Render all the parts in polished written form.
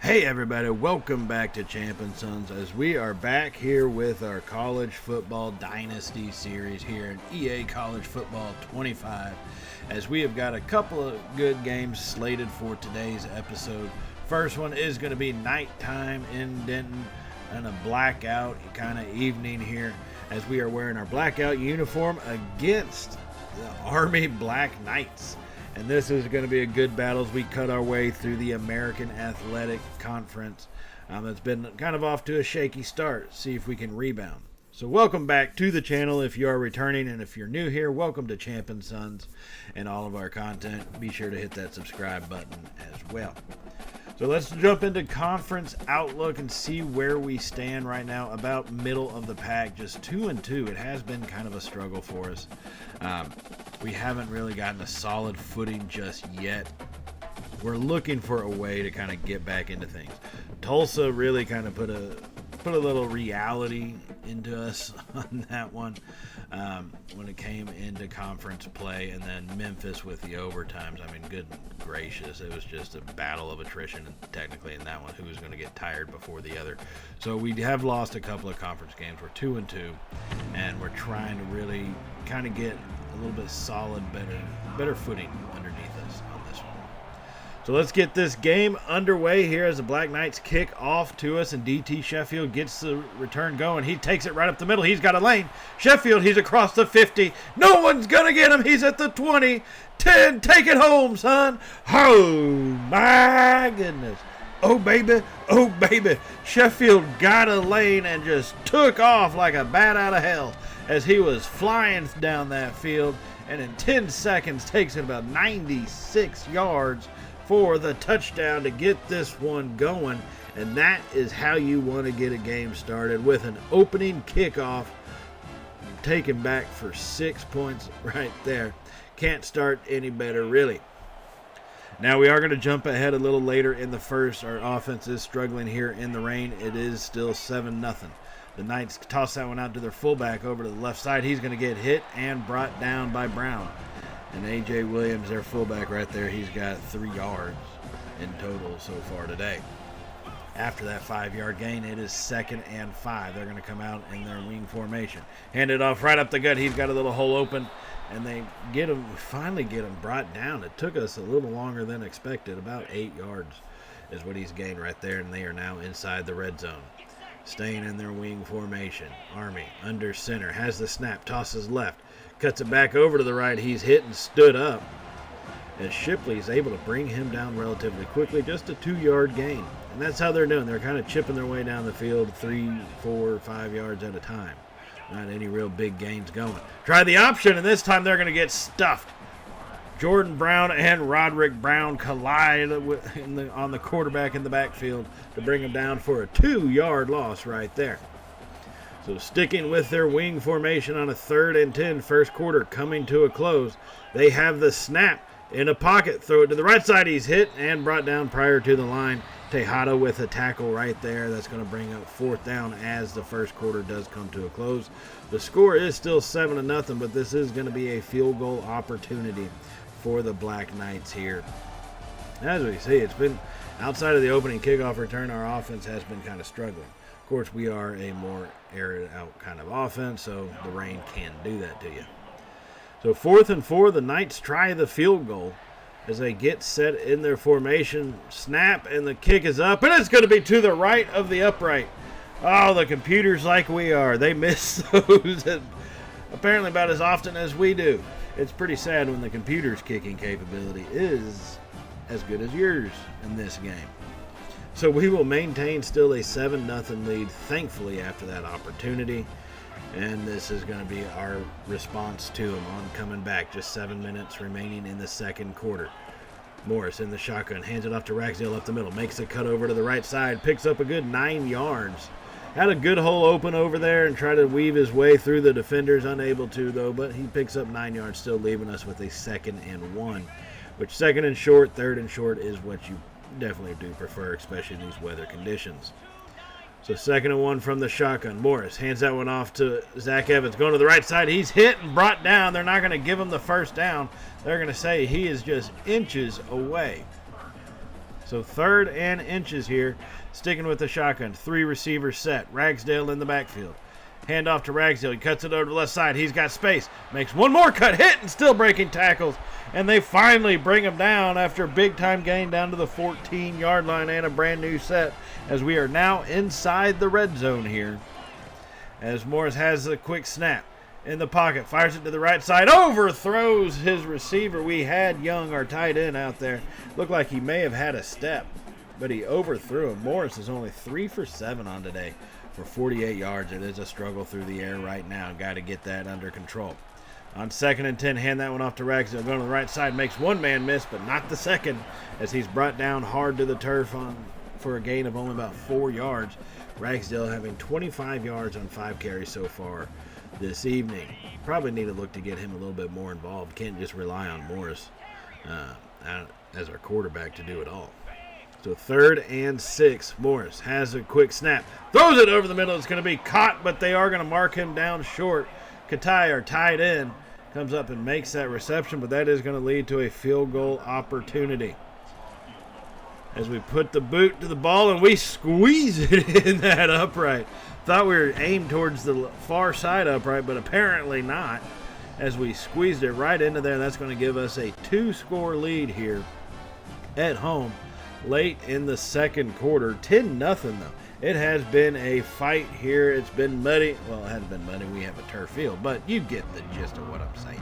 Hey everybody, welcome back to Champ and Sons as we are back here with our College Football Dynasty series here in EA College Football 25 as we have got a couple of good games slated for today's episode. First one is going to be nighttime in Denton and a blackout kind of evening here as we are wearing our blackout uniform against the Army Black Knights. And this is going to be a good battle as we cut our way through the American Athletic Conference. It's been kind of off to a shaky start. See if we can rebound. So welcome back to the channel if you are returning. And if you're new here, welcome to Champ and Sons and all of our content. Be sure to hit that subscribe button as well. So let's jump into conference outlook and see where we stand right now. About middle of the pack, just 2-2. It has been kind of a struggle for us. We haven't really gotten a solid footing just yet. We're looking for a way to kind of get back into things. Tulsa really kind of put a little reality into us on that one when it came into conference play, and then Memphis with the overtimes. I mean, good gracious, it was just a battle of attrition technically in that one, who was going to get tired before the other. So we have lost a couple of conference games. We're 2-2, and we're trying to really kind of get a little bit solid, better footing underneath us on this one. So let's get this game underway here as the Black Knights kick off to us, and DT Sheffield gets the return going. He takes it right up the middle. He's got a lane. Sheffield, he's across the 50. No one's going to get him. He's at the 20. 10, take it home, son. Oh, my goodness. Oh, baby. Oh, baby. Sheffield got a lane and just took off like a bat out of hell as he was flying down that field, and in 10 seconds takes it about 96 yards for the touchdown to get this one going. And that is how you want to get a game started, with an opening kickoff taken back for 6 points right there. Can't start any better, really. Now we are going to jump ahead a little later in the first. Our offense is struggling here in the rain. It is still 7-0. The Knights toss that one out to their fullback over to the left side. He's going to get hit and brought down by Brown. And A.J. Williams, their fullback right there, he's got 3 yards in total so far today. After that 5-yard gain, it is 2nd and 5. They're going to come out in their wing formation. Hand it off right up the gut. He's got a little hole open, and they finally get him brought down. It took us a little longer than expected. About 8 yards is what he's gained right there, and they are now inside the red zone. Staying in their wing formation. Army under center. Has the snap. Tosses left. Cuts it back over to the right. He's hit and stood up. As Shipley is able to bring him down relatively quickly. Just a 2-yard gain. And that's how they're doing. They're kind of chipping their way down the field 3, 4, 5 yards at a time. Not any real big gains going. Try the option, and this time they're going to get stuffed. Jordan Brown and Roderick Brown collide on the quarterback in the backfield to bring him down for a 2-yard loss right there. So sticking with their wing formation on a 3rd and 10, first quarter coming to a close. They have the snap in a pocket. Throw it to the right side. He's hit and brought down prior to the line. Tejada with a tackle right there. That's going to bring up 4th down as the first quarter does come to a close. The score is still 7-0, but this is going to be a field goal opportunity for the Black Knights here. As we see, it's been outside of the opening kickoff return, our offense has been kind of struggling. Of course, we are a more aired out kind of offense, so the rain can do that to you. So 4th and 4, the Knights try the field goal as they get set in their formation. Snap, and the kick is up, and it's going to be to the right of the upright. Oh, the computers like we are. They miss those apparently about as often as we do. It's pretty sad when the computer's kicking capability is as good as yours in this game. So we will maintain still a 7-0 lead, thankfully, after that opportunity. And this is going to be our response to them on coming back. Just 7 minutes remaining in the second quarter. Morris in the shotgun, hands it off to Ragsdale up the middle. Makes a cut over to the right side, picks up a good 9 yards. Had a good hole open over there and tried to weave his way through the defenders. Unable to, though, but he picks up 9 yards, still leaving us with a 2nd and 1. Which 2nd and short, 3rd and short is what you definitely do prefer, especially in these weather conditions. So 2nd and 1 from the shotgun. Morris hands that one off to Zach Evans. Going to the right side. He's hit and brought down. They're not going to give him the first down. They're going to say he is just inches away. So 3rd and inches here, sticking with the shotgun. 3 receivers set. Ragsdale in the backfield. Hand off to Ragsdale. He cuts it over to the left side. He's got space. Makes one more cut. Hit and still breaking tackles. And they finally bring him down after a big-time gain down to the 14-yard line and a brand-new set as we are now inside the red zone here. As Morris has a quick snap in the pocket. Fires it to the right side. Overthrows his receiver. We had Young, our tight end, out there. Looked like he may have had a step, but he overthrew him. Morris is only 3 for 7 on today for 48 yards. It is a struggle through the air right now. Got to get that under control. On 2nd and 10, hand that one off to Ragsdale. Going to the right side, makes one man miss, but not the second, as he's brought down hard to the turf for a gain of only about 4 yards. Ragsdale having 25 yards on 5 carries so far this evening. Probably need to look to get him a little bit more involved. Can't just rely on Morris as our quarterback to do it all. So 3rd and 6. Morris has a quick snap. Throws it over the middle. It's going to be caught, but they are going to mark him down short. Katai, our tight end, comes up and makes that reception, but that is going to lead to a field goal opportunity. As we put the boot to the ball and we squeeze it in that upright. Thought we were aimed towards the far side upright, but apparently not. As we squeezed it right into there, that's going to give us a 2-score lead here at home late in the 2nd quarter. 10-0 though. It has been a fight here. It's been muddy. Well, it hasn't been muddy. We have a turf field, but you get the gist of what I'm saying.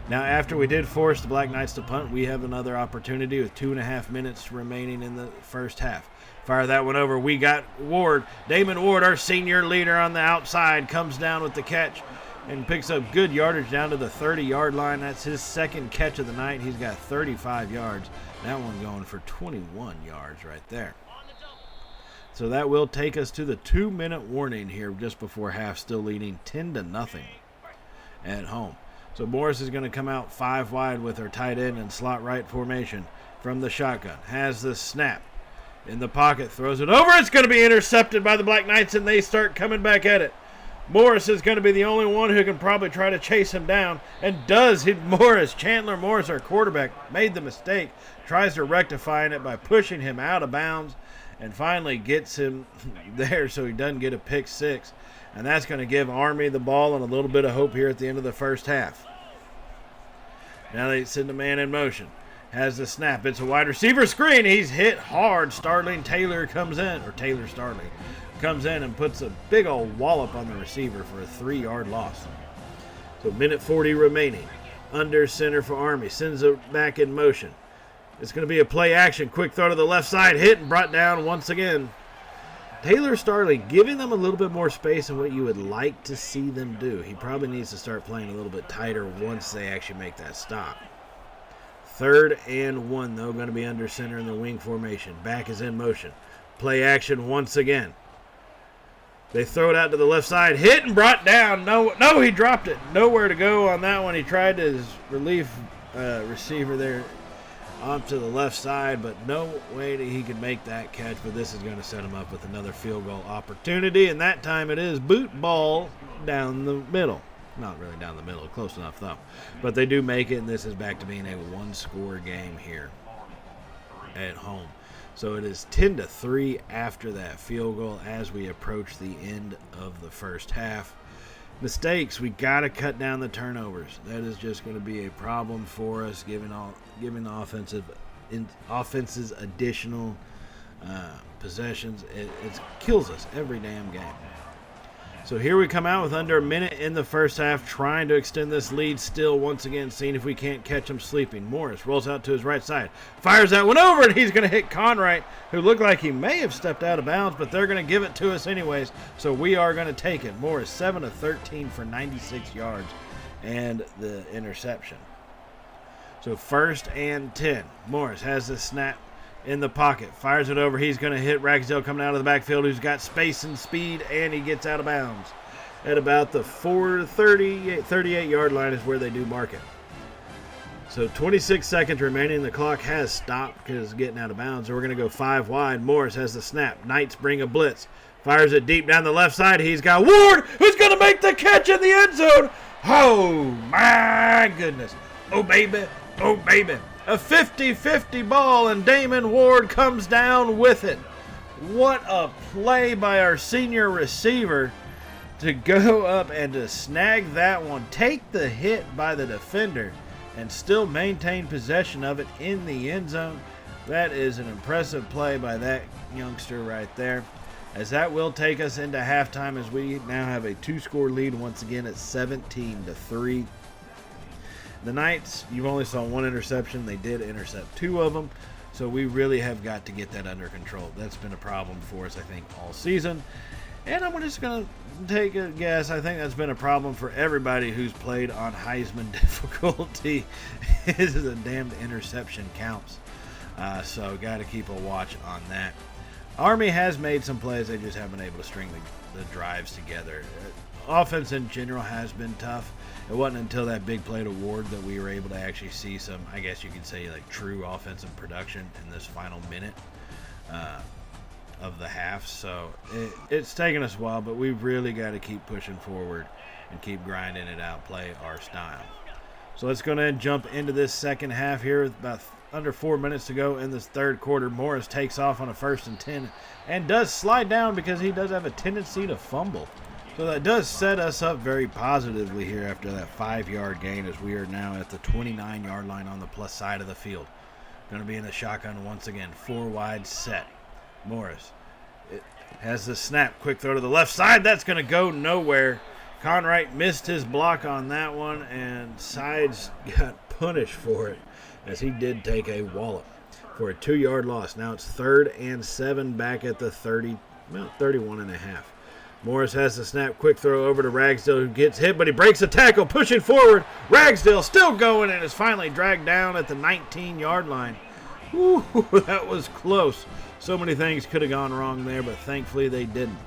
Now, after we did force the Black Knights to punt, we have another opportunity with 2.5 minutes remaining in the first half. Fire that one over. We got Ward. Damon Ward, our senior leader on the outside, comes down with the catch and picks up good yardage down to the 30-yard line. That's his 2nd catch of the night. He's got 35 yards. That one going for 21 yards right there. So that will take us to the 2-minute warning here just before half, still leading 10-0 at home. So Morris is going to come out 5 wide with our tight end and slot right formation from the shotgun. Has the snap in the pocket, throws it over. It's going to be intercepted by the Black Knights, and they start coming back at it. Morris is going to be the only one who can probably try to chase him down, and does. Chandler Morris, our quarterback, made the mistake, tries to rectify it by pushing him out of bounds, and finally gets him there so he doesn't get a pick 6. And that's going to give Army the ball and a little bit of hope here at the end of the first half. Now they send a man in motion. Has the snap. It's a wide receiver screen. He's hit hard. Taylor comes in and puts a big old wallop on the receiver for a 3-yard loss. So minute 40 remaining. Under center for Army. Sends it back in motion. It's going to be a play action. Quick throw to the left side. Hit and brought down once again. Taylor Starling giving them a little bit more space than what you would like to see them do. He probably needs to start playing a little bit tighter once they actually make that stop. 3rd and 1, though, going to be under center in the wing formation. Back is in motion. Play action once again. They throw it out to the left side. Hit and brought down. No, he dropped it. Nowhere to go on that one. He tried his relief receiver there off to the left side, but no way that he could make that catch. But this is going to set him up with another field goal opportunity, and that time it is boot ball down the middle. Not really down the middle, close enough though. But they do make it, and this is back to being a 1-score game here at home. So it is 10-3 after that field goal as we approach the end of the first half. Mistakes, we got to cut down the turnovers. That is just going to be a problem for us, giving the offenses additional possessions. It kills us every damn game. So here we come out with under a minute in the first half, trying to extend this lead still, once again, seeing if we can't catch him sleeping. Morris rolls out to his right side, fires that one over, and he's going to hit Conwright, who looked like he may have stepped out of bounds, but they're going to give it to us anyways, so we are going to take it. Morris 7-13 for 96 yards and the interception. So 1st and 10. Morris has the snap in the pocket, fires it over. He's going to hit Ragsdale coming out of the backfield, who's got space and speed, and he gets out of bounds at about the 38-yard line is where they do mark it. So 26 seconds remaining. The clock has stopped because it's getting out of bounds. So we're going to go 5 wide. Morris has the snap. Knights bring a blitz. Fires it deep down the left side. He's got Ward, who's going to make the catch in the end zone. Oh, my goodness. Oh, baby. Oh, baby. A 50-50 ball, and Damon Ward comes down with it. What a play by our senior receiver to go up and to snag that one, take the hit by the defender, and still maintain possession of it in the end zone. That is an impressive play by that youngster right there, as that will take us into halftime as we now have a 2-score lead once again at 17-3. The Knights, you've only saw one interception. They did intercept 2 of them, so we really have got to get that under control. That's been a problem for us, I think, all season. And I'm just going to take a guess. I think that's been a problem for everybody who's played on Heisman difficulty. Is the damned interception counts. So got to keep a watch on that. Army has made some plays. They just haven't been able to string the drives together. Offense in general has been tough. It wasn't until that big play to Ward that we were able to actually see some, I guess you could say, like true offensive production in this final minute of the half. So it's taken us a while, but we've really got to keep pushing forward and keep grinding it out, play our style. So let's go ahead and jump into this second half here with about under 4 minutes to go in this third quarter. Morris takes off on a 1st and 10 and does slide down because he does have a tendency to fumble. So that does set us up very positively here after that 5-yard gain, as we are now at the 29-yard line on the plus side of the field. Going to be in the shotgun once again. 4 wide set. Morris has the snap. Quick throw to the left side. That's going to go nowhere. Conwright missed his block on that one, and Sides got punished for it, as he did take a wallop for a 2-yard loss. Now it's 3rd and 7 back at the 30, well, 31 and a half. Morris has the snap. Quick throw over to Ragsdale, who gets hit, but he breaks a tackle, pushing forward. Ragsdale still going and is finally dragged down at the 19-yard line. Ooh, that was close. So many things could have gone wrong there, but thankfully they didn't.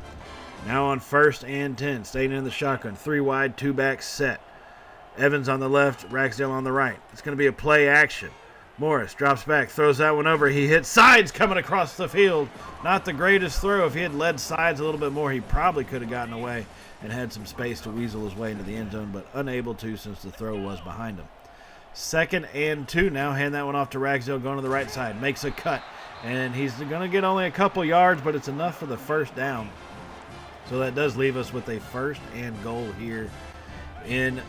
Now on 1st and 10, staying in the shotgun. 3 wide, 2 back set. Evans on the left, Ragsdale on the right. It's going to be a play action. Morris drops back, throws that one over. He hits Sides coming across the field. Not the greatest throw. If he had led Sides a little bit more, he probably could have gotten away and had some space to weasel his way into the end zone, but unable to since the throw was behind him. 2nd and 2 now. Hand that one off to Ragsdale going to the right side. Makes a cut, and he's going to get only a couple yards, but it's enough for the 1st down. So that does leave us with a 1st and goal here in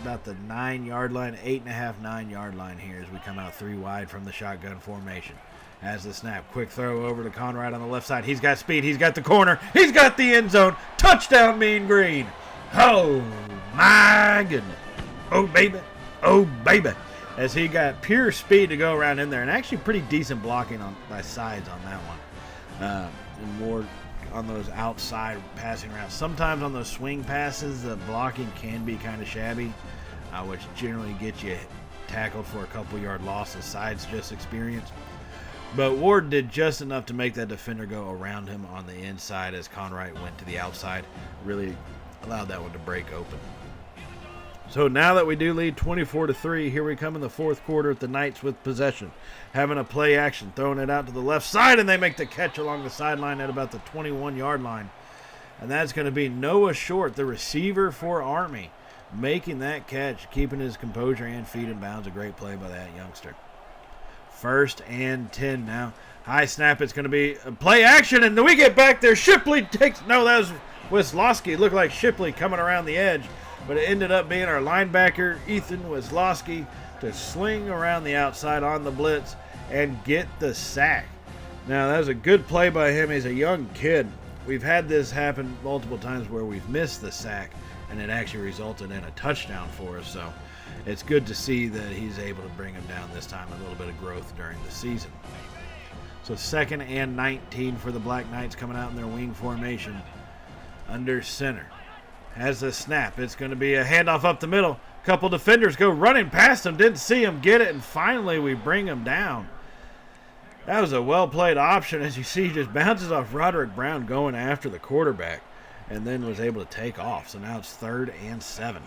about the 9-yard line, 8.5, 9-yard line here as we come out 3 wide from the shotgun formation. Has the snap. Quick throw over to Conrad on the left side. He's got speed. He's got the corner. He's got the end zone. Touchdown, Mean Green. Oh, my goodness. Oh, baby. Oh, baby. As he got pure speed to go around in there, and actually pretty decent blocking by Sides on that one. And more on those outside passing routes. Sometimes on those swing passes, the blocking can be kind of shabby, which generally gets you tackled for a couple-yard loss, as Sides just experienced. But Ward did just enough to make that defender go around him on the inside as Conwright went to the outside. Really allowed that one to break open. So now that we do lead 24-3, here we come in the 4th quarter at the Knights with possession. Having a play action, throwing it out to the left side, and they make the catch along the sideline at about the 21-yard line. And that's going to be Noah Short, the receiver for Army, making that catch, keeping his composure and feet in bounds. A great play by that youngster. 1st and 10 now. High snap, it's going to be a play action, and then we get back there. Shipley takes, no, that was Wisłowski. It looked like Shipley coming around the edge. But it ended up being our linebacker, Ethan Wisłowski, to sling around the outside on the blitz and get the sack. Now, that was a good play by him. He's a young kid. We've had this happen multiple times where we've missed the sack, and it actually resulted in a touchdown for us. So it's good to see that he's able to bring him down this time, a little bit of growth during the season. So 2nd and 19 for the Black Knights coming out in their wing formation under center. Has the snap. It's going to be a handoff up the middle. A couple defenders go running past him. Didn't see him get it, and finally we bring him down. That was a well-played option. As you see, he just bounces off Roderick Brown going after the quarterback and then was able to take off. So now it's 3rd and 7.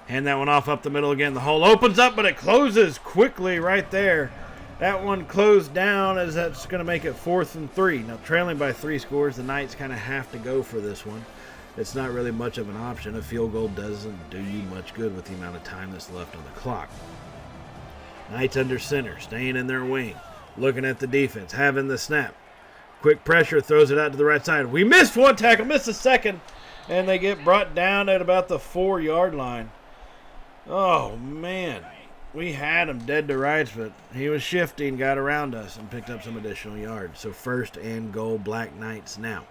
Hand that one off up the middle again. The hole opens up, but it closes quickly right there. That one closed down as that's going to make it 4th and 3. Now, trailing by 3 scores, the Knights kind of have to go for this one. It's not really much of an option. A field goal doesn't do you much good with the amount of time that's left on the clock. Knights under center, staying in their wing, looking at the defense, having the snap. Quick pressure, throws it out to the right side. We missed one tackle, missed a second, and they get brought down at about the 4-yard line. Oh, man. We had him dead to rights, but he was shifty and got around us and picked up some additional yards. So 1st and goal, Black Knights now.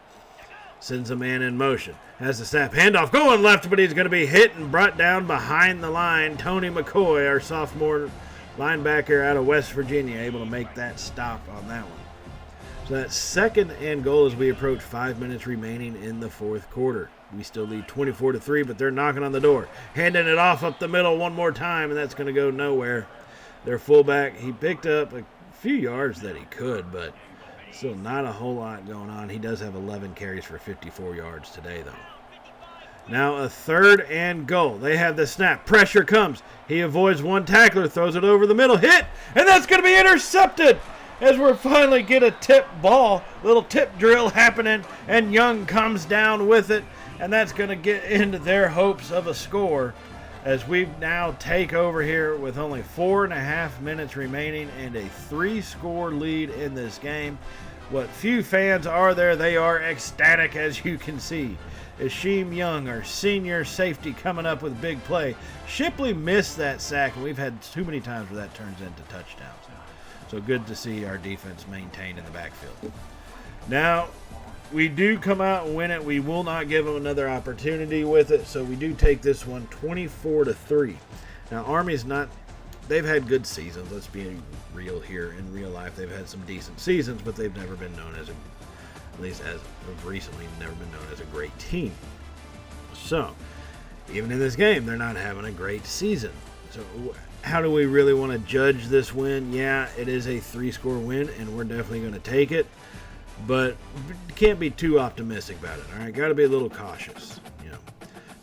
Sends a man in motion. Has the snap. Handoff going left, but he's going to be hit and brought down behind the line. Tony McCoy, our sophomore linebacker out of West Virginia, able to make that stop on that one. So that's 2nd and goal as we approach 5 minutes remaining in the 4th quarter. We still lead 24-3, but they're knocking on the door. Handing it off up the middle one more time, and that's going to go nowhere. Their fullback, he picked up a few yards that he could, but still not a whole lot going on. He does have 11 carries for 54 yards today, though. Now a 3rd and goal. They have the snap. Pressure comes. He avoids one tackler, throws it over the middle. Hit! And that's going to be intercepted as we finally get a tip ball. Little tip drill happening, and Young comes down with it. And that's going to get into their hopes of a score as we now take over here with only 4.5 minutes remaining and a 3-score lead in this game. What few fans are there, they are ecstatic, as you can see. Asheem Young, our senior safety, coming up with a big play. Shipley missed that sack, and we've had too many times where that turns into touchdowns. So good to see our defense maintained in the backfield. Now, we do come out and win it. We will not give them another opportunity with it, so we do take this one 24-3. Now, Army's not – they've had good seasons. Let's be real here. In real life, they've had some decent seasons, but they've never been known as at least as of recently, never been known as a great team. So, even in this game, they're not having a great season. So, how do we really want to judge this win? Yeah, it is a 3-score win, and we're definitely going to take it. But can't be too optimistic about it. All right, got to be a little cautious.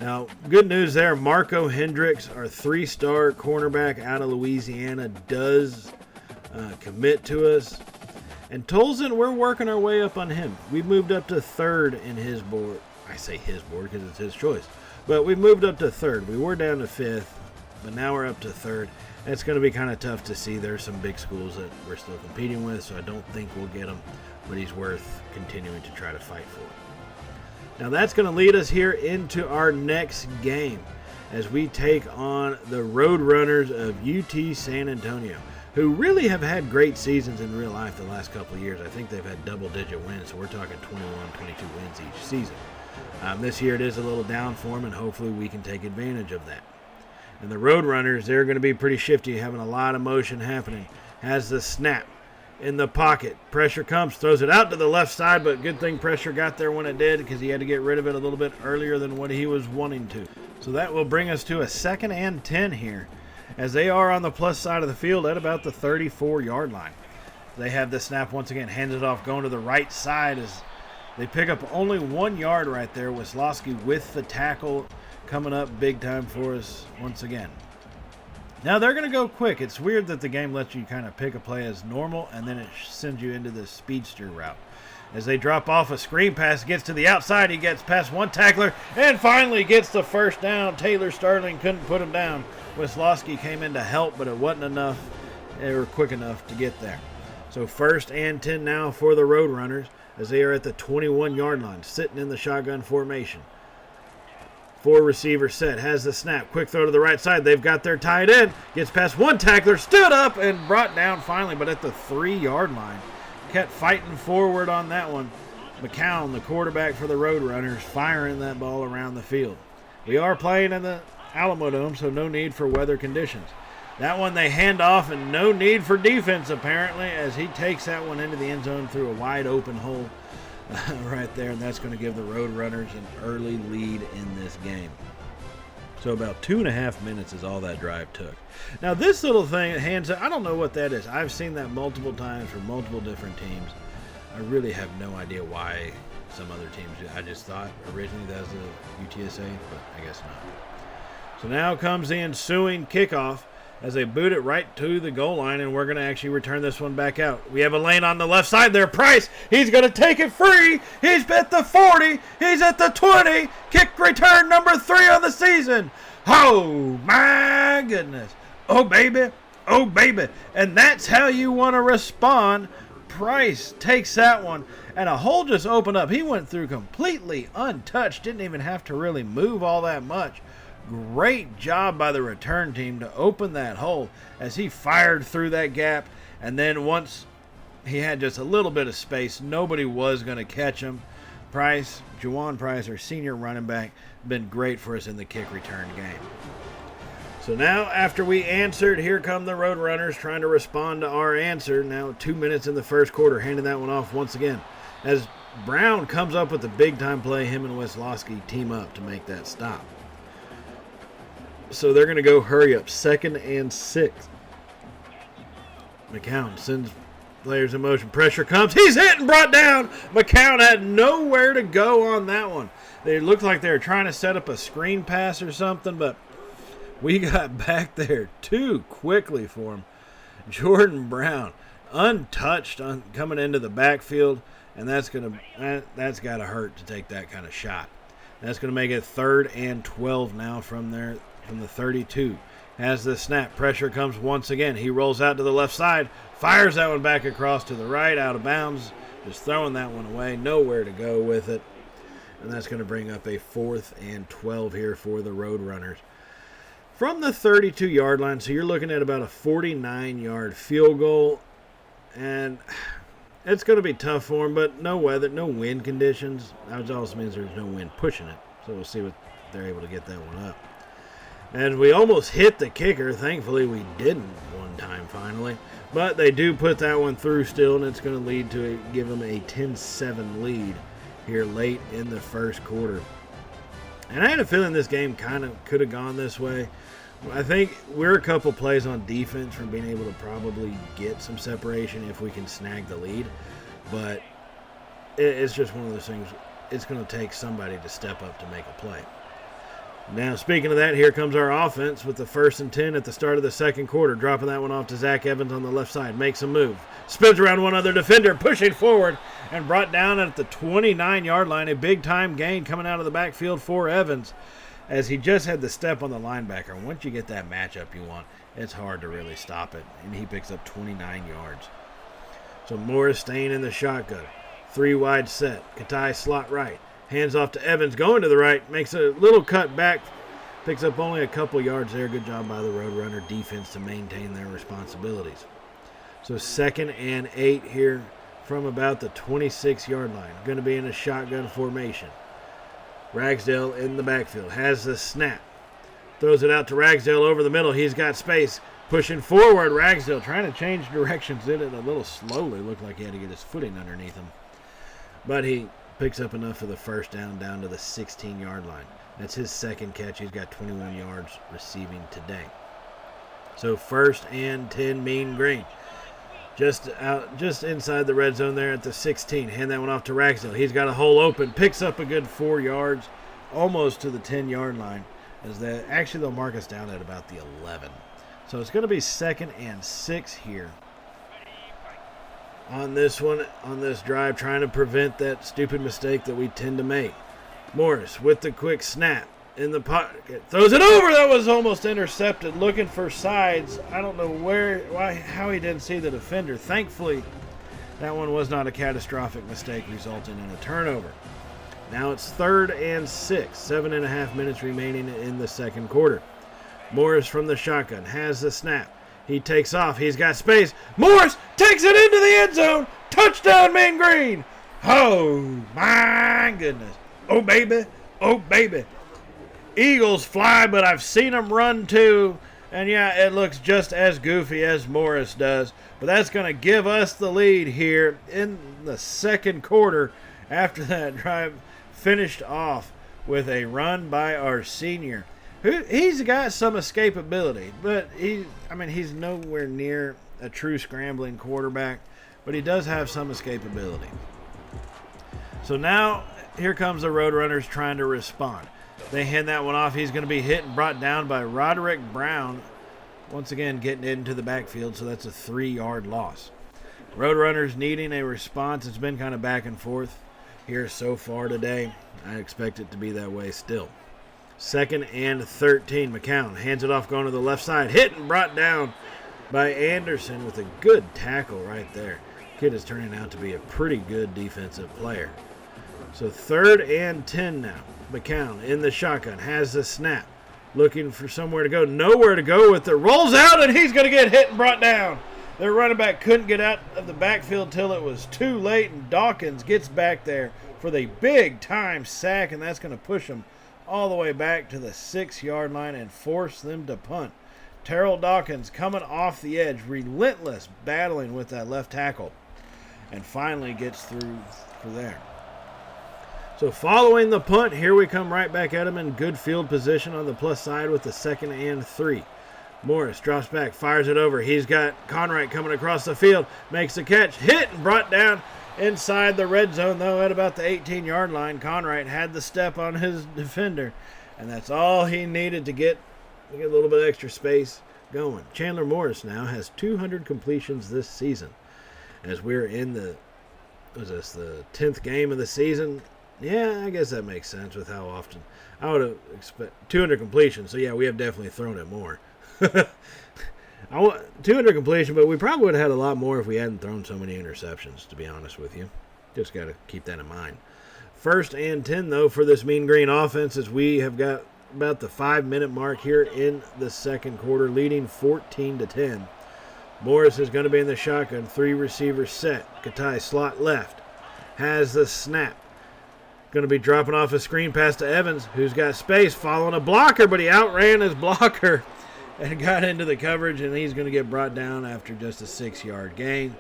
Now, good news there. Marco Hendricks, our 3-star cornerback out of Louisiana, does commit to us. And Tolson, we're working our way up on him. We've moved up to 3rd in his board. I say his board because it's his choice. But we've moved up to 3rd. We were down to 5th, but now we're up to 3rd. It's going to be kind of tough to see. There's some big schools that we're still competing with, so I don't think we'll get him. But he's worth continuing to try to fight for. Now that's going to lead us here into our next game as we take on the Roadrunners of UT San Antonio, who really have had great seasons in real life the last couple of years. I think they've had double-digit wins, so we're talking 21, 22 wins each season. This year it is a little down for them, and hopefully we can take advantage of that. And the Roadrunners, they're going to be pretty shifty, having a lot of motion happening. Has the snap. In the pocket. Pressure comes, throws it out to the left side, but good thing pressure got there when it did because he had to get rid of it a little bit earlier than what he was wanting to. So that will bring us to a 2nd and 10 here as they are on the plus side of the field at about the 34-yard line. They have the snap once again, hands it off, going to the right side as they pick up only 1 yard right there. Wisłowski with the tackle coming up big time for us once again. Now they're going to go quick. It's weird that the game lets you kind of pick a play as normal and then it sends you into the speedster route. As they drop off a screen pass, gets to the outside, he gets past one tackler and finally gets the 1st down. Taylor Sterling couldn't put him down. Wisłowski came in to help, but it wasn't enough. They were quick enough to get there. So 1st and 10 now for the Roadrunners as they are at the 21-yard line, sitting in the shotgun formation. 4 receiver set, has the snap, quick throw to the right side. They've got their tight end, gets past one tackler, stood up and brought down finally, but at the 3-yard line. Kept fighting forward on that one. McCown, the quarterback for the Roadrunners, firing that ball around the field. We are playing in the Alamo Dome, so no need for weather conditions. That one they hand off and no need for defense apparently as he takes that one into the end zone through a wide open hole. Right there, and that's going to give the Roadrunners an early lead in this game. So about 2.5 minutes is all that drive took. Now this little thing, hands up, I don't know what that is. I've seen that multiple times for multiple different teams. I really have no idea why some other teams do. I just thought originally that was the UTSA, but I guess not. So now comes the ensuing kickoff as they boot it right to the goal line, and we're going to actually return this one back out. We have a lane on the left side there. Price, he's going to take it free. He's at the 40. He's at the 20. Kick return number 3 on the season. Oh, my goodness. Oh, baby. Oh, baby. And that's how you want to respond. Price takes that one, and a hole just opened up. He went through completely untouched. Didn't even have to really move all that much. Great job by the return team to open that hole as he fired through that gap. And then once he had just a little bit of space, nobody was going to catch him. Price, Juwan Price, our senior running back, been great for us in the kick return game. So now, after we answered, here come the Roadrunners trying to respond to our answer. Now 2 minutes in the first quarter, handing that one off once again. As Brown comes up with the big-time play, him and Weslowski team up to make that stop. So they're going to go hurry up, 2nd and 6. McCown sends players in motion. Pressure comes. He's hit and brought down. McCown had nowhere to go on that one. They looked like they were trying to set up a screen pass or something, but we got back there too quickly for him. Jordan Brown, untouched coming into the backfield, and that's got to hurt to take that kind of shot. That's going to make it 3rd and 12 now from the 32. As the snap, pressure comes once again. He rolls out to the left side, fires that one back across to the right, out of bounds, just throwing that one away, nowhere to go with it. And that's going to bring up a 4th and 12 here for the Roadrunners. From the 32-yard line, so you're looking at about a 49-yard field goal. And it's going to be tough for them, but no weather, no wind conditions. That also means there's no wind pushing it. So we'll see what they're able to get that one up. And we almost hit the kicker. Thankfully, we didn't one time finally. But they do put that one through still, and it's going to lead to give them a 10-7 lead here late in the first quarter. And I had a feeling this game kind of could have gone this way. I think we're a couple plays on defense from being able to probably get some separation if we can snag the lead. But it's just one of those things. It's going to take somebody to step up to make a play. Now, speaking of that, here comes our offense with the 1st and 10 at the start of the second quarter. Dropping that one off to Zach Evans on the left side. Makes a move. Spins around one other defender, pushing forward, and brought down at the 29-yard line. A big-time gain coming out of the backfield for Evans, as he just had the step on the linebacker. And once you get that matchup you want, it's hard to really stop it. And he picks up 29 yards. So Morris staying in the shotgun. 3 wide set. Katai slot right. Hands off to Evans, going to the right. Makes a little cut back. Picks up only a couple yards there. Good job by the Roadrunner defense to maintain their responsibilities. So 2nd and 8 here from about the 26-yard line. Going to be in a shotgun formation. Ragsdale in the backfield. Has the snap. Throws it out to Ragsdale over the middle. He's got space. Pushing forward. Ragsdale trying to change directions. Did it a little slowly. Looked like he had to get his footing underneath him. But he picks up enough for the first down to the 16-yard line. That's his second catch. He's got 21 yards receiving today. So 1st and 10, Mean Green. Just inside the red zone there at the 16. Hand that one off to Ragsdale. He's got a hole open. Picks up a good 4 yards, almost to the 10-yard line. Actually, they'll mark us down at about the 11. So it's going to be 2nd and 6 here on this one, on this drive, trying to prevent that stupid mistake that we tend to make. Morris with the quick snap in the pocket, throws it over. That was almost intercepted. Looking for sides. I don't know how he didn't see the defender. Thankfully, that one was not a catastrophic mistake, resulting in a turnover. Now it's 3rd and 6. 7.5 minutes remaining in the second quarter. Morris from the shotgun has the snap. He takes off. He's got space. Morris takes it into the end zone. Touchdown, Mean Green. Oh, my goodness. Oh, baby. Oh, baby. Eagles fly, but I've seen them run too. And, yeah, it looks just as goofy as Morris does. But that's going to give us the lead here in the second quarter after that drive finished off with a run by our senior. He's got some escapability, but he's nowhere near a true scrambling quarterback, but he does have some escapability. So now here comes the Roadrunners trying to respond. They hand that one off. He's going to be hit and brought down by Roderick Brown. Once again, getting into the backfield, so that's a 3-yard loss. Roadrunners needing a response. It's been kind of back and forth here so far today. I expect it to be that way still. 2nd and 13. McCown hands it off going to the left side. Hit and brought down by Anderson with a good tackle right there. Kid is turning out to be a pretty good defensive player. So 3rd and 10 now. McCown in the shotgun, has the snap, looking for somewhere to go. Nowhere to go with it. Rolls out, and he's going to get hit and brought down. Their running back couldn't get out of the backfield till it was too late, and Dawkins gets back there for the big-time sack, and that's going to push them all the way back to the 6-yard line and force them to punt. Terrell Dawkins coming off the edge, relentless battling with that left tackle, and finally gets through for there. So following the punt, here we come right back at him in good field position on the plus side with the 2nd and 3. Morris drops back, fires it over. He's got Conwright coming across the field, makes the catch, hit and brought down inside the red zone, though at about the 18-yard line. Conwright had the step on his defender, and that's all he needed to get a little bit extra space going. Chandler Morris now has 200 completions this season. As we're in the 10th game of the season. Yeah, I guess that makes sense with how often. I would have expected 200 completions. So, yeah, we have definitely thrown it more. I want 200 completion, but we probably would have had a lot more if we hadn't thrown so many interceptions, to be honest with you. Just got to keep that in mind. 1st and 10, though, for this Mean Green offense, as we have got about the 5-minute mark here in the 2nd quarter, leading 14-10. Morris is going to be in the shotgun. 3 receivers set. Katai slot left. Has the snap. Going to be dropping off a screen pass to Evans, who's got space following a blocker, but he outran his blocker and got into the coverage, and he's going to get brought down after just a 6-yard gain.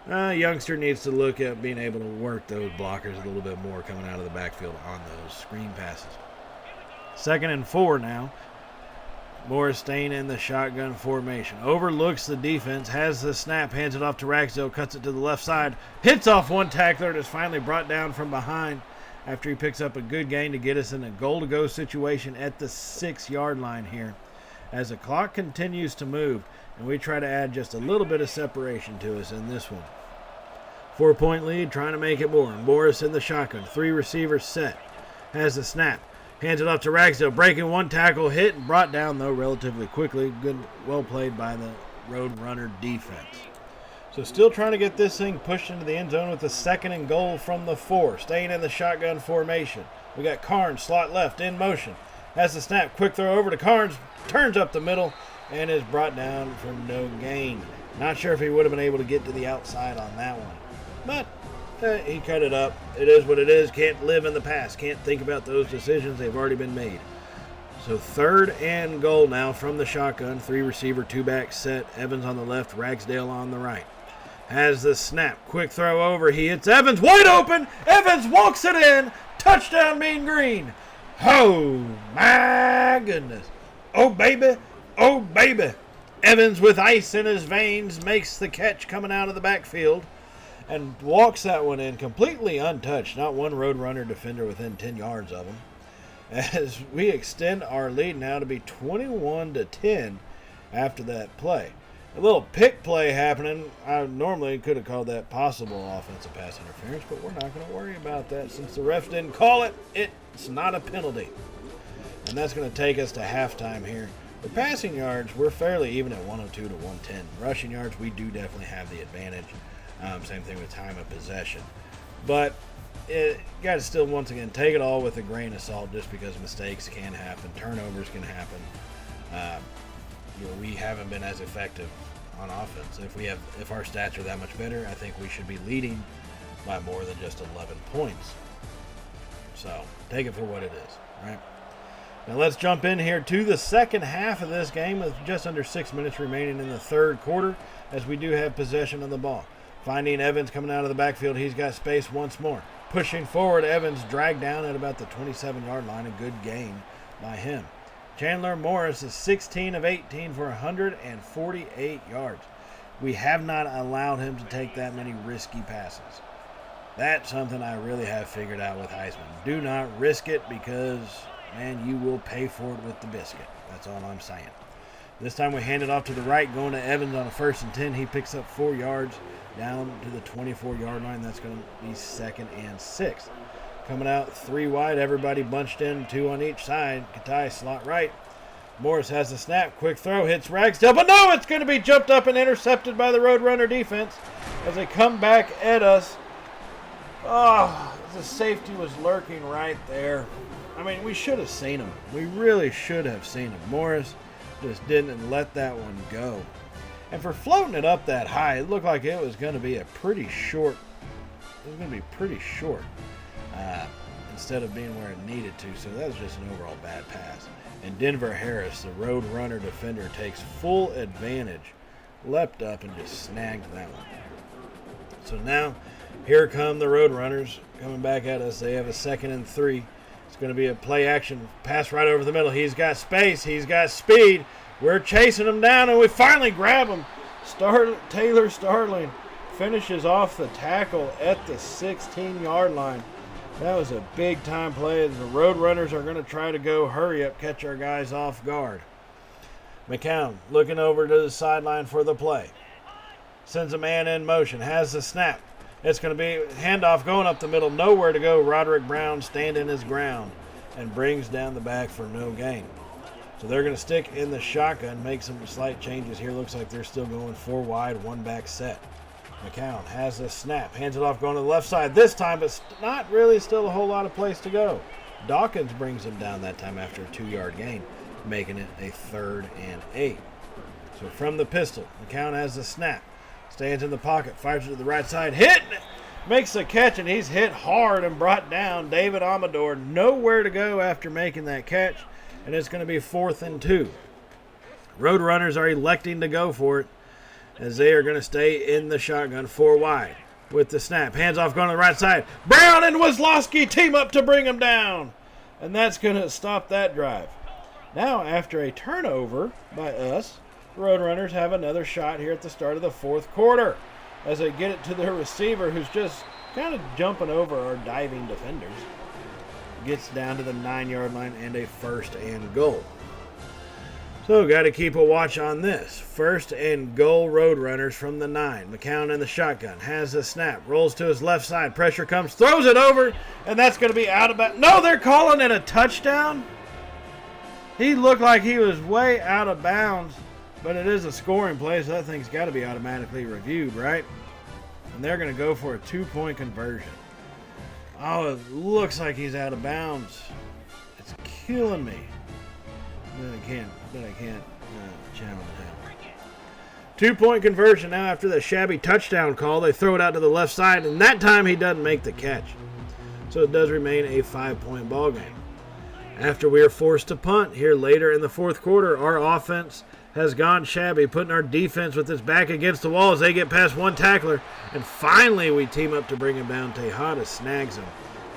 Youngster needs to look at being able to work those blockers a little bit more coming out of the backfield on those screen passes. 2nd and 4 now. Morris staying in the shotgun formation. Overlooks the defense, has the snap, hands it off to Ragsdale, cuts it to the left side, hits off one tackler, and is finally brought down from behind after he picks up a good gain to get us in a goal-to-go situation at the 6-yard line here. As the clock continues to move, and we try to add just a little bit of separation to us in this one. 4-point lead, trying to make it more. Morris in the shotgun, 3 receivers set, has the snap. Hands it off to Ragsdale, breaking one tackle, hit and brought down, though, relatively quickly. Good, well played by the Road Runner defense. So still trying to get this thing pushed into the end zone with the 2nd and goal from the 4. Staying in the shotgun formation. We got Carnes, slot left, in motion. Has the snap, quick throw over to Carnes, turns up the middle, and is brought down for no gain. Not sure if he would have been able to get to the outside on that one. But he cut it up. It is what it is. Can't live in the past. Can't think about those decisions. They've already been made. So 3rd and goal now from the shotgun. 3 receiver, 2 back set. Evans on the left, Ragsdale on the right. Has the snap. Quick throw over. He hits Evans. Wide open. Evans walks it in. Touchdown, Mean Green. Oh, my goodness. Oh, baby. Oh, baby. Evans with ice in his veins makes the catch coming out of the backfield and walks that one in completely untouched. Not one Road Runner defender within 10 yards of him. As we extend our lead now to be 21-10 after that play. A little pick play happening. I normally could have called that possible offensive pass interference, but we're not going to worry about that since the refs didn't call it. It's not a penalty. And that's going to take us to halftime here. For passing yards, we're fairly even at 102 to 110. Rushing yards, we do definitely have the advantage. Same thing with time of possession. But you got to still, once again, take it all with a grain of salt just because mistakes can happen. Turnovers can happen. We haven't been as effective on offense. If our stats are that much better, I think we should be leading by more than just 11 points. So take it for what it is, right? Now let's jump in here to the second half of this game with just under 6 minutes remaining in the 3rd quarter as we do have possession of the ball. Finding Evans coming out of the backfield. He's got space once more. Pushing forward, Evans dragged down at about the 27-yard line. A good gain by him. Chandler Morris is 16 of 18 for 148 yards. We have not allowed him to take that many risky passes. That's something I really have figured out with Heisman. Do not risk it because, man, you will pay for it with the biscuit. That's all I'm saying. This time we hand it off to the right, going to Evans on a 1st and 10. He picks up 4 yards down to the 24-yard line. That's going to be 2nd and 6. Coming out 3 wide, everybody bunched in, 2 on each side. Katai slot right. Morris has the snap. Quick throw. Hits Ragsdale. But no, it's going to be jumped up and intercepted by the Roadrunner defense as they come back at us. Oh, the safety was lurking right there. I mean, we should have seen him. We really should have seen him. Morris just didn't let that one go. And for floating it up that high, it looked like it was going to be a pretty short. It was going to be pretty short instead of being where it needed to. So that was just an overall bad pass. And Denver Harris, the Roadrunner defender, takes full advantage, leapt up and just snagged that one. So now, here come the Roadrunners coming back at us. They have a 2nd and 3. It's going to be a play action pass right over the middle. He's got space. He's got speed. We're chasing him down, and we finally grab him. Taylor Starling finishes off the tackle at the 16-yard line. That was a big-time play. The Roadrunners are going to try to go hurry up, catch our guys off guard. McCown looking over to the sideline for the play. Sends a man in motion. Has the snap. It's going to be handoff going up the middle. Nowhere to go. Roderick Brown standing his ground and brings down the back for no gain. So they're going to stick in the shotgun, make some slight changes here. Looks like they're still going 4 wide, 1 back set. McCown has the snap. Hands it off going to the left side this time, but not really still a whole lot of place to go. Dawkins brings him down that time after a 2-yard gain, making it a 3rd and 8. So from the pistol, McCown has the snap. Stands in the pocket, fires it to the right side, hit, makes the catch, and he's hit hard and brought down. David Amador nowhere to go after making that catch, and it's going to be 4th and 2. Roadrunners are electing to go for it as they are going to stay in the shotgun 4 wide with the snap. Hands off going to the right side. Brown and Wisloski team up to bring him down, and that's going to stop that drive. Now, after a turnover by us, Roadrunners have another shot here at the start of the 4th quarter as they get it to their receiver, who's just kind of jumping over our diving defenders. Gets down to the 9-yard line and a 1st and goal. So got to keep a watch on this. 1st and goal Roadrunners from the 9. McCown in the shotgun. Has the snap. Rolls to his left side. Pressure comes. Throws it over. And that's going to be out of bounds. No, they're calling it a touchdown. He looked like he was way out of bounds. But it is a scoring play, so that thing's got to be automatically reviewed, right? And they're going to go for a 2-point conversion. Oh, it looks like he's out of bounds. It's killing me. But I can't challenge him. 2-point conversion now after the shabby touchdown call. They throw it out to the left side, and that time he doesn't make the catch. So it does remain a 5-point ball game. After we are forced to punt here later in the 4th quarter, our offense has gone shabby, putting our defense with its back against the wall as they get past one tackler. And finally we team up to bring him down. Tejada snags him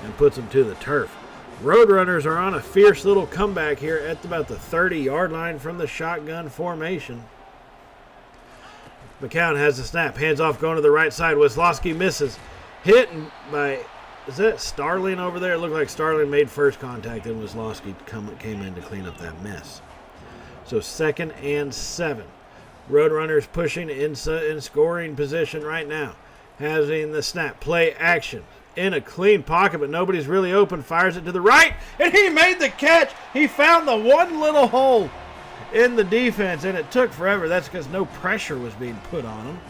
and puts him to the turf. Roadrunners are on a fierce little comeback here at about the 30-yard line from the shotgun formation. McCown has the snap. Hands off going to the right side. Wisloski misses. Hit by, is that Starling over there? It looked like Starling made first contact and Wisloski came in to clean up that mess. So 2nd and 7. Roadrunners pushing in scoring position right now. Having the snap. Play action. In a clean pocket, but nobody's really open. Fires it to the right, and he made the catch. He found the one little hole in the defense, and it took forever. That's because no pressure was being put on them.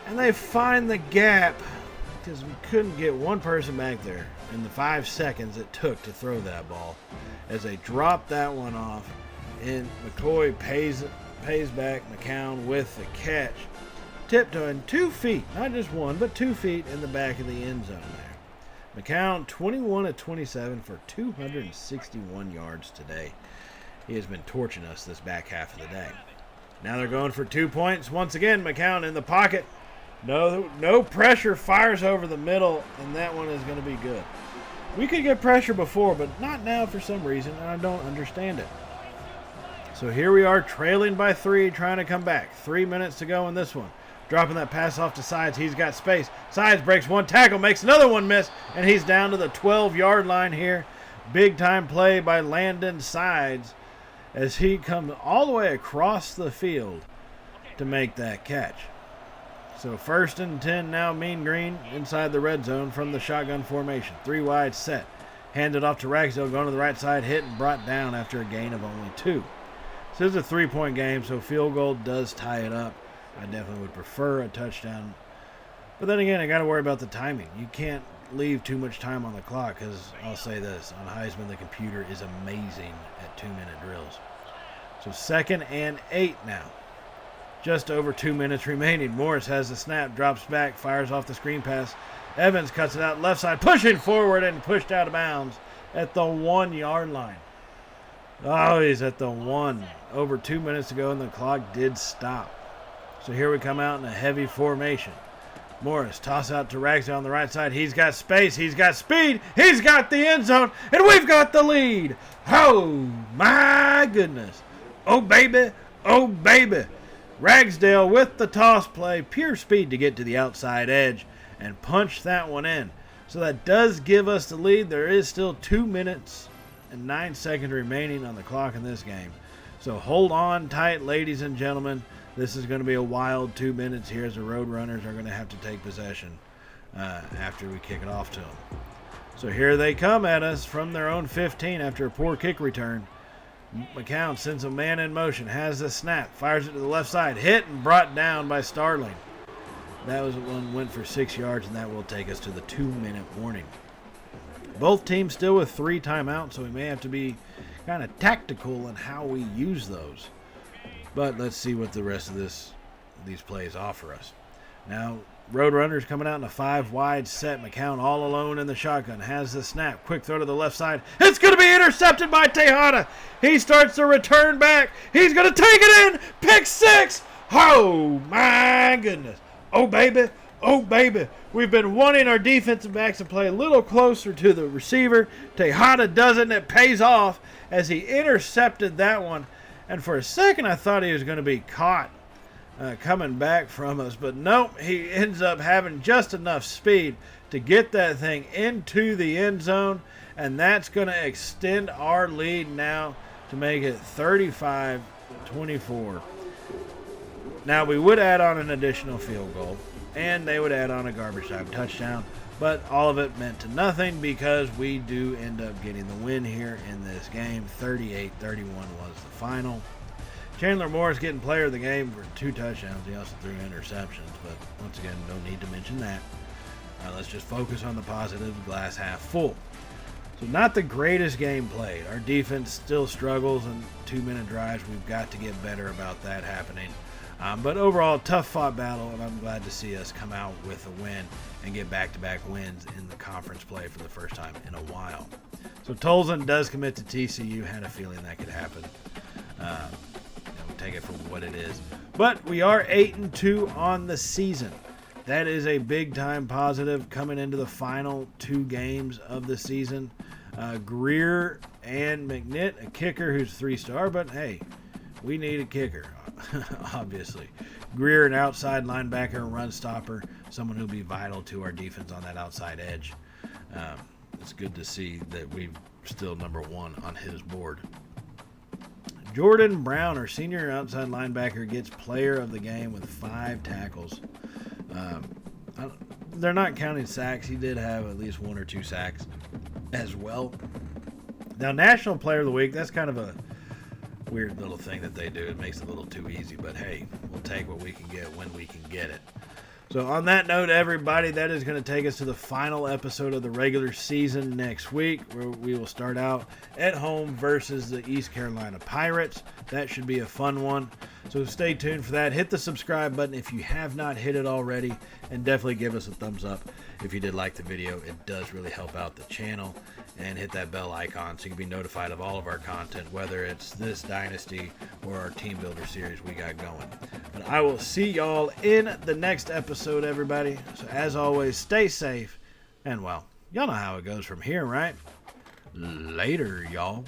And they find the gap because we couldn't get one person back there in the 5 seconds it took to throw that ball. As they drop that one off, and McCoy pays back McCown with the catch. Tiptoeing 2 feet, not just 1, but 2 feet in the back of the end zone there. McCown 21 of 27 for 261 yards today. He has been torching us this back half of the day. Now they're going for 2 points. Once again, McCown in the pocket. No pressure, fires over the middle, and that one is going to be good. We could get pressure before, but not now for some reason, and I don't understand it. So here we are trailing by 3, trying to come back. 3 minutes to go in this one. Dropping that pass off to Sides. He's got space. Sides breaks one tackle, makes another one miss, and he's down to the 12-yard line here. Big time play by Landon Sides as he comes all the way across the field to make that catch. So 1st and 10 now, Mean Green inside the red zone from the shotgun formation. 3 wide set. Handed off to Ragsdale, going to the right side, hit and brought down after a gain of only 2. This is a 3-point game, so field goal does tie it up. I definitely would prefer a touchdown. But then again, I got to worry about the timing. You can't leave too much time on the clock because I'll say this. On Heisman, the computer is amazing at 2-minute drills. So 2nd and 8 now. Just over 2 minutes remaining. Morris has the snap, drops back, fires off the screen pass. Evans cuts it out left side, pushing forward and pushed out of bounds at the 1-yard line. Oh, he's at the 1. Over 2 minutes to go, and the clock did stop. So here we come out in a heavy formation. Morris, toss out to Ragsdale on the right side. He's got space. He's got speed. He's got the end zone. And we've got the lead. Oh, my goodness. Oh, baby. Oh, baby. Ragsdale with the toss play. Pure speed to get to the outside edge and punch that one in. So that does give us the lead. There is still 2 minutes and 9 seconds remaining on the clock in this game. So hold on tight, ladies and gentlemen. This is going to be a wild 2 minutes here as the Roadrunners are going to have to take possession after we kick it off to them. So here they come at us from their own 15 after a poor kick return. McCown sends a man in motion, has the snap, fires it to the left side, hit and brought down by Starling. That was one went for 6 yards, and that will take us to the 2-minute warning. Both teams still with 3 timeouts, so we may have to be kind of tactical in how we use those. But let's see what the rest of these plays offer us. Now, Roadrunners coming out in a 5-wide set. McCown all alone in the shotgun. Has the snap. Quick throw to the left side. It's going to be intercepted by Tejada. He starts to return back. He's going to take it in. Pick 6. Oh, my goodness. Oh, baby. Oh, baby. We've been wanting our defensive backs to play a little closer to the receiver. Tejada does it, and it pays off as he intercepted that one. And for a second, I thought he was going to be caught coming back from us. But nope, he ends up having just enough speed to get that thing into the end zone. And that's going to extend our lead now to make it 35-24. Now, we would add on an additional field goal, and they would add on a garbage time touchdown. But all of it meant to nothing because we do end up getting the win here in this game. 38-31 was the final. Chandler Morris getting player of the game for 2 touchdowns. He also threw interceptions, but once again, no need to mention that. Let's just focus on the positive, glass half full. So not the greatest game played. Our defense still struggles in 2-minute drives. We've got to get better about that happening. But overall, tough fought battle, and I'm glad to see us come out with a win and get back-to-back wins in the conference play for the first time in a while. So Tolson does commit to TCU. Had a feeling that could happen. We'll take it for what it is. But we are 8-2 on the season. That is a big-time positive coming into the final 2 games of the season. Greer and McNitt, a kicker who's 3-star, but hey, we need a kicker. Obviously. Greer, an outside linebacker, run stopper, someone who'll be vital to our defense on that outside edge. It's good to see that we're still number 1 on his board. Jordan Brown, our senior outside linebacker, gets player of the game with 5 tackles. They're not counting sacks. He did have at least 1 or 2 sacks as well. Now, National Player of the Week, that's kind of a weird little thing that they do. It makes it a little too easy, but hey, we'll take what we can get when we can get it. So on that note, everybody, that is going to take us to the final episode of the regular season next week, where we will start out at home versus the East Carolina Pirates. That should be a fun one. So stay tuned for that. Hit the subscribe button if you have not hit it already, and definitely give us a thumbs up if you did like the video. It does really help out the channel. And hit that bell icon so you can be notified of all of our content, whether it's this Dynasty or our Team Builder series we got going. But I will see y'all in the next episode, everybody. So as always, stay safe, and well, y'all know how it goes from here, right? Later, y'all.